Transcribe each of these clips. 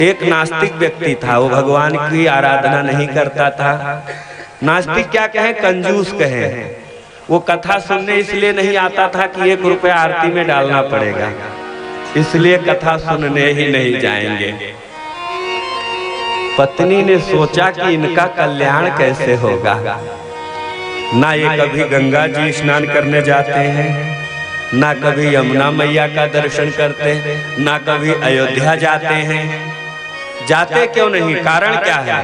एक नास्तिक व्यक्ति था, वो भगवान की आराधना नहीं करता था। नास्तिक क्या कहें, कंजूस कहें। वो कथा सुनने इसलिए नहीं आता था कि 1 रुपया आरती में डालना पड़ेगा, इसलिए कथा सुनने ही नहीं जाएंगे। पत्नी ने सोचा कि इनका कल्याण कैसे होगा। ना ये कभी गंगा जी स्नान करने जाते हैं, ना कभी यमुना मैया का दर्शन करते, ना कभी अयोध्या जाते हैं। जाते क्यों नहीं, कारण क्या है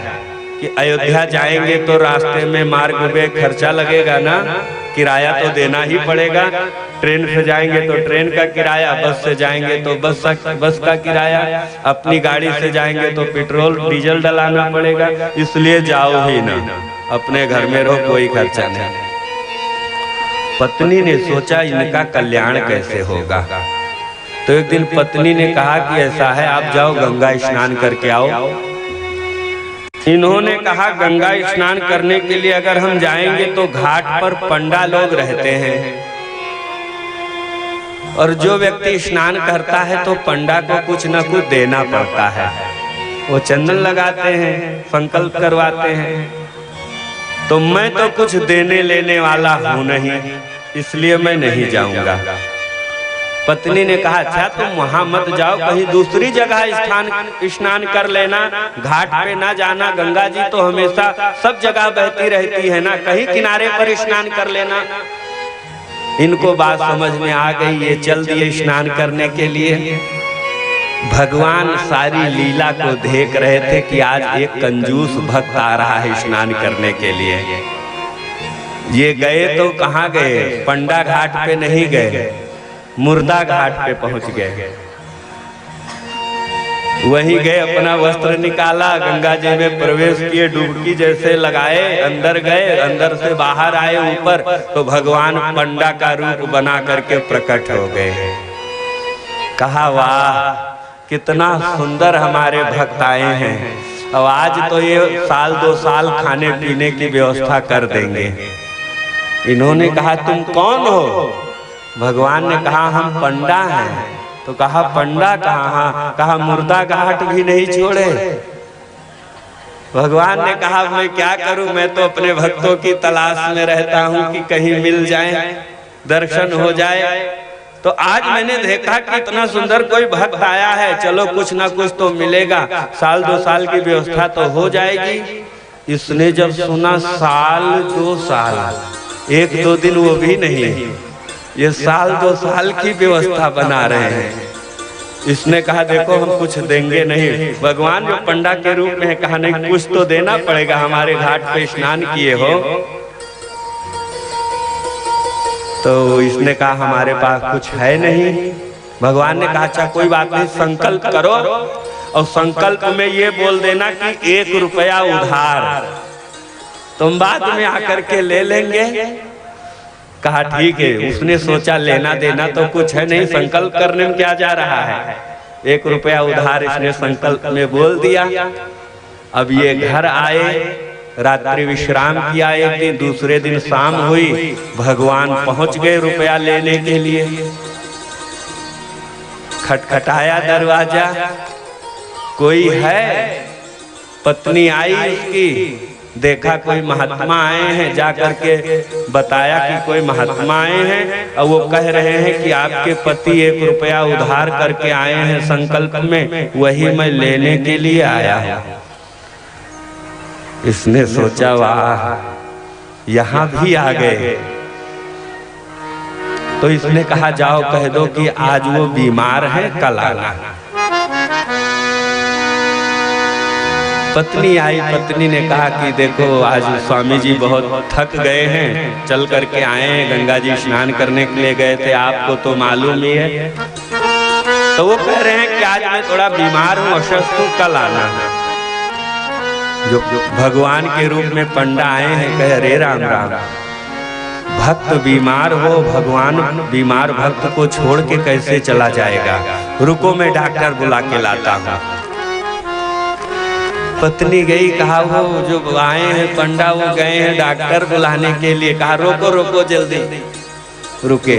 कि अयोध्या जाएंगे तो रास्ते में मार्ग में खर्चा लगेगा ना, किराया तो देना ही पड़ेगा। ट्रेन से जाएंगे तो ट्रेन का किराया, बस से जाएंगे तो बस का किराया, अपनी गाड़ी से जाएंगे तो पेट्रोल डीजल डलाना पड़ेगा, इसलिए जाओ ही ना, अपने घर में रहो, कोई खर्चा नहीं। पत्नी ने सोचा इनका कल्याण कैसे होगा। तो एक दिन पत्नी ने कहा कि ऐसा है, आप जाओ गंगा स्नान करके आओ। इन्होंने कहा गंगा स्नान करने के लिए अगर हम जाएंगे तो घाट पर पंडा लोग रहते हैं, और जो व्यक्ति स्नान करता है तो पंडा को कुछ न कुछ देना पड़ता है। वो चंदन लगाते हैं, संकल्प करवाते हैं। तो मैं तो कुछ देने लेने वाला हूं नहीं, इसलिए मैं नहीं जाऊंगा। पत्नी ने कहा अच्छा तुम वहां मत जाओ, कहीं दूसरी जगह स्नान कर लेना, घाट पे ना जाना। गंगा जी तो हमेशा सब जगह बहती रहती है ना, कहीं किनारे पर स्नान कर लेना। इनको बात समझ में आ गई, ये चल दिए स्नान करने के लिए। भगवान सारी लीला को देख रहे थे कि आज एक कंजूस भक्त आ रहा है स्नान करने के लिए। ये गए तो कहाँ गए, पंडा घाट पे नहीं गए, मुर्दा घाट पे पहुंच गए। वहीं गए, अपना वस्त्र निकाला, गंगा जी में प्रवेश किए, डुबकी जैसे लगाए, अंदर गए, अंदर से बाहर आए ऊपर, तो भगवान पंडा का रूप बना करके प्रकट हो गए। कहा वाह कितना सुंदर हमारे भक्त आए हैं, और आज तो ये साल 2 साल खाने पीने की व्यवस्था कर देंगे। इन्होंने कहा तुम कौन हो? भगवान ने कहा हम पंडा हैं। तो कहा पंडा कहाँ? कहा मुर्दा घाट भी नहीं छोड़े। भगवान ने कहा मैं क्या करूं, मैं तो अपने भक्तों की तलाश में रहता हूं कि कहीं मिल जाए, दर्शन हो जाए। तो आज मैंने देखा कि इतना सुंदर कोई भक्त आया है, चलो कुछ ना कुछ तो मिलेगा, साल 2 साल की व्यवस्था तो हो जाएगी। इसने जब सुना साल 2 साल, 1-2 दिन वो भी नहीं, ये साल 2 साल की व्यवस्था बना रहे हैं। इसने कहा देखो हम कुछ देंगे नहीं। भगवान जो पंडा के रूप में है, कहा नहीं कुछ तो देना पड़ेगा, हमारे घाट पे स्नान किए हो। तो इसने कहा हमारे पास कुछ है नहीं। भगवान ने कहा अच्छा कोई बात नहीं, संकल्प करो, और संकल्प में ये बोल देना कि 1 रुपया उधार, तुम बाद में आकर के ले लेंगे। कहा ठीक है। उसने सोचा लेना देना तो कुछ है नहीं, संकल्प करने में क्या जा रहा है, 1 रुपया उधार इसने संकल्प में बोल दिया। अब ये घर आए, रात्रि विश्राम किया एक दिन, दूसरे दिन शाम हुई, भगवान पहुंच गए रुपया लेने के लिए। खटखटाया दरवाजा, कोई है? पत्नी आई उसकी, देखा कोई महात्मा आए हैं, जाकर के बताया कि कोई महात्मा आए हैं, और वो कह रहे हैं कि आपके पति 1 रुपया उधार करके आए हैं संकल्प में, वही मैं लेने के लिए आया हूं। इसने सोचा वाह यहां भी आ गए। तो इसने कहा जाओ कह दो कि आज वो बीमार है, कल आना। पत्नी आई, पत्नी ने कहा कि देखो आज स्वामी जी बहुत थक गए हैं, चल करके आए हैं, गंगा जी स्नान करने के लिए गए थे, आपको तो मालूम ही है। तो वो कह रहे हैं कि आज मैं थोड़ा बीमार हूँ, अस्वस्थ हूँ, कल आना। जो भगवान के रूप में पंडा आए हैं, कह रे राम राम, भक्त बीमार हो, भगवान बीमार भक्त को छोड़ के कैसे चला जाएगा, रुको मैं डॉक्टर बुला के लाता हूँ। पत्नी गई, कहा वो जो आए हैं पंडा वो गए हैं डॉक्टर बुलाने के लिए। कहा रोको रोको जल्दी, रुके।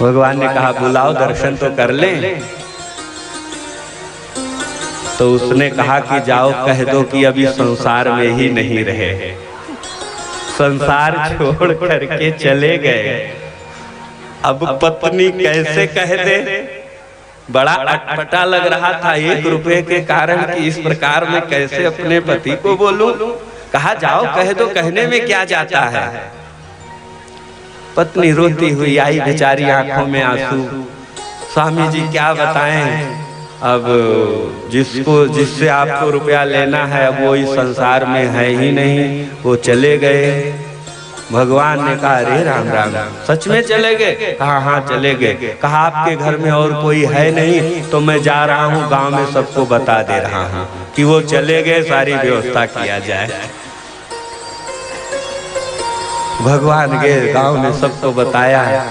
भगवान ने कहा बुलाओ, दर्शन तो कर लें। तो उसने कहा कि जाओ कह दो कि अभी संसार में ही नहीं रहे। संसार छोड़ करके चले गए। अब पत्नी कैसे कह दे, बड़ा अटपटा लग रहा था 1 रुपए के कारण कि इस प्रकार में कैसे अपने पति को बोलूं। कहा जाओ कह दो, कहने में क्या जाता है। पत्नी रोती हुई आई, बेचारी आंखों में आंसू। स्वामी जी क्या बताएं, अब जिससे आपको रुपया लेना है अब वो इस संसार में है ही नहीं, वो चले गए। भगवान ने कहा अरे राम राम, सच में चले गए? कहा हाँ चले गए। कहा आपके घर में और कोई है नहीं? तो मैं जा रहा हूँ गांव में सबको बता दे रहा हूँ कि वो चले गए, सारी व्यवस्था किया जाए। भगवान गए, गांव में सबको बताया।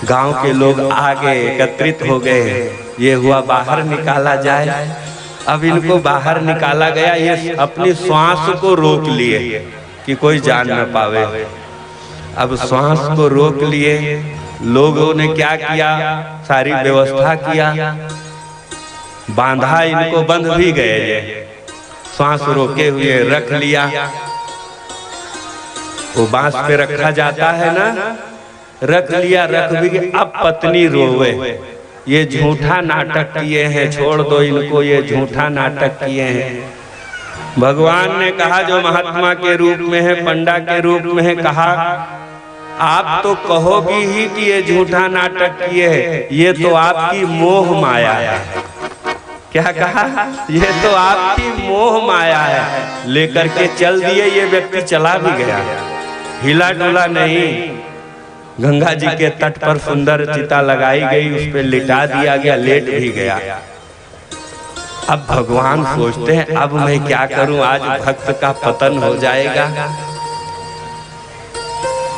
गांव के लोग आगे एकत्रित हो गए। ये हुआ बाहर निकाला जाए। अब इनको बाहर निकाला गया, ये अपनी श्वास को रोक लिए कि कोई जान न पावे। अब श्वास को रोक लिए। लोगों ने क्या किया, सारी व्यवस्था किया, बांधा, इनको बंध भी गए। ये श्वास रोके हुए रख लिया। वो बांस पे रखा जाता है ना, रख लिया, रख भी। अब पत्नी रोवे, ये झूठा नाटक किए हैं, छोड़ दो इनको, ये झूठा नाटक किए हैं। भगवान ने कहा जो महात्मा के रूप में है, पंडा के रूप में है, कहा आप तो कहोगी ही कि ये झूठा नाटक किए हैं, ये तो आपकी मोह माया है। क्या कहा? ये तो आपकी मोह माया है। लेकर के चल दिए। ये व्यक्ति चला भी गया, हिला डुला नहीं। गंगा जी के तट पर सुंदर चिता लगाई गई, उस पर लिटा दिया गया, लेट भी गया। अब भगवान सोचते हैं अब मैं क्या करूं, आज भक्त का पतन हो जाएगा।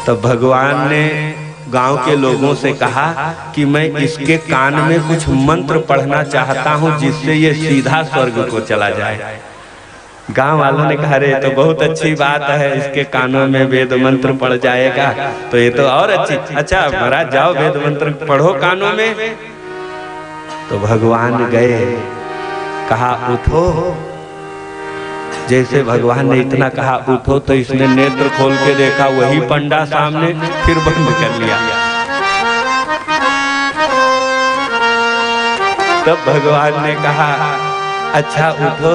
तब भगवान ने गांव के लोगों से कहा कि मैं इसके कान में कुछ मंत्र पढ़ना चाहता हूं जिससे ये सीधा स्वर्ग को चला जाए। गांव वालों ने कहा अरे तो बहुत अच्छी बात है, इसके कानों में वेद मंत्र पड़ जाएगा तो ये तो और अच्छी। अच्छा महाराज जाओ वेद मंत्र पढ़ो कानों में। तो भगवान गए, कहा उठो। जैसे भगवान ने इतना कहा उठो, तो इसने नेत्र खोल के देखा, वही पंडा सामने, फिर बंद कर लिया। तब भगवान ने कहा अच्छा उठो,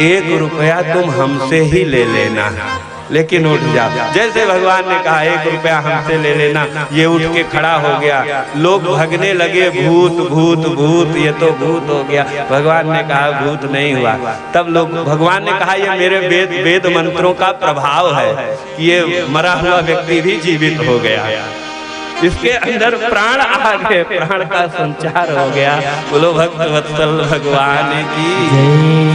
1 रुपया तुम हमसे ही ले लेना, लेकिन उठ जा। जैसे भगवान ने कहा 1 रुपया हमसे ले लेना, ये उठ के खड़ा हो गया। लोग भगने लगे, भूत भूत भूत, ये तो भूत हो गया। भगवान ने कहा भूत नहीं हुआ। तब लोग, भगवान ने कहा ये मेरे वेद मंत्रों का प्रभाव है, ये मरा हुआ व्यक्ति भी जीवित हो गया, इसके अंदर प्राण आ गए, प्राण का संचार हो गया। बोलो भक्त वत्सल भगवान की,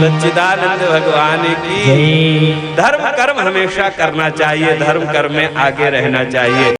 सच्चिदानंद भगवान की। धर्म कर्म हमेशा करना चाहिए, धर्म कर्म में आगे रहना चाहिए।